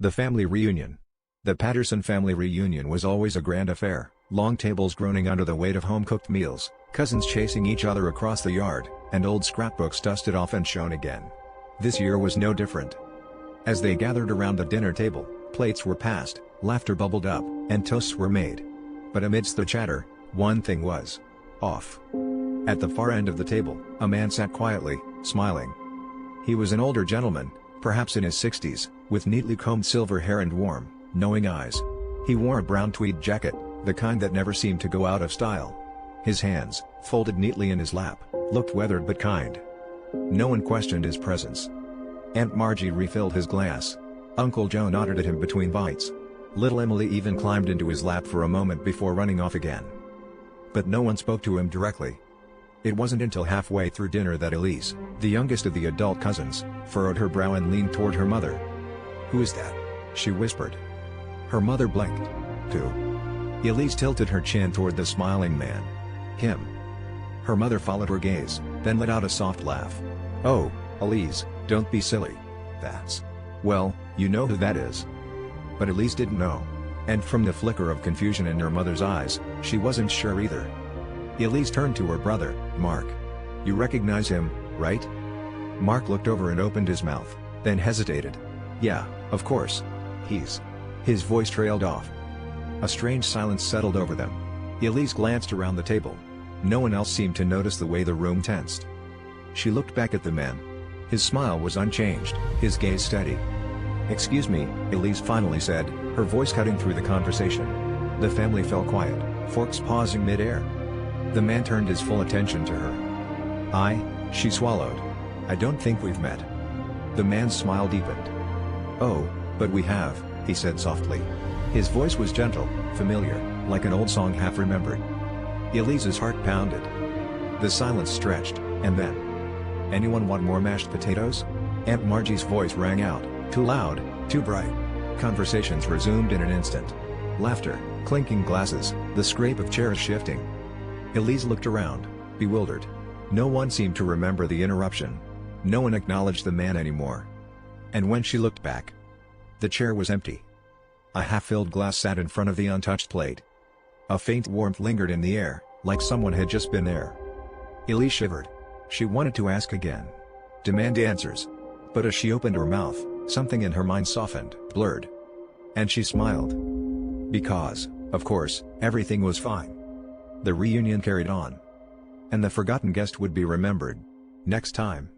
The family reunion. The Patterson family reunion was always a grand affair, long tables groaning under the weight of home-cooked meals, cousins chasing each other across the yard, and old scrapbooks dusted off and shown again. This year was no different. As they gathered around the dinner table, plates were passed, laughter bubbled up, and toasts were made. But amidst the chatter, one thing was off. At the far end of the table, a man sat quietly, smiling. He was an older gentleman, perhaps in his 60s, with neatly combed silver hair and warm, knowing eyes. He wore a brown tweed jacket, the kind that never seemed to go out of style. His hands, folded neatly in his lap, looked weathered but kind. No one questioned his presence. Aunt Margie refilled his glass. Uncle Joe nodded at him between bites. Little Emily even climbed into his lap for a moment before running off again. But no one spoke to him directly. It wasn't until halfway through dinner that Elise, the youngest of the adult cousins, furrowed her brow and leaned toward her mother. "Who is that?" she whispered. Her mother blinked. "Who?" Elise tilted her chin toward the smiling man. "Him." Her mother followed her gaze, then let out a soft laugh. "Oh, Elise, don't be silly. That's... well, you know who that is." But Elise didn't know. And from the flicker of confusion in her mother's eyes, she wasn't sure either. Elise turned to her brother, Mark. "You recognize him, right?" Mark looked over and opened his mouth, then hesitated. "Yeah, of course. He's..." His voice trailed off. A strange silence settled over them. Elise glanced around the table. No one else seemed to notice the way the room tensed. She looked back at the man. His smile was unchanged, his gaze steady. "Excuse me," Elise finally said, her voice cutting through the conversation. The family fell quiet, forks pausing mid-air. The man turned his full attention to her. She swallowed. "I don't think we've met." The man's smile deepened. "Oh, but we have," he said softly. His voice was gentle, familiar, like an old song half remembered. Elise's heart pounded. The silence stretched, and then... "Anyone want more mashed potatoes?" Aunt Margie's voice rang out, too loud, too bright. Conversations resumed in an instant. Laughter, clinking glasses, the scrape of chairs shifting. Elise looked around, bewildered. No one seemed to remember the interruption. No one acknowledged the man anymore. And when she looked back, the chair was empty. A half-filled glass sat in front of the untouched plate. A faint warmth lingered in the air, like someone had just been there. Elise shivered. She wanted to ask again. Demand answers. But as she opened her mouth, something in her mind softened, blurred. And she smiled. Because, of course, everything was fine. The reunion carried on. And the forgotten guest would be remembered. Next time.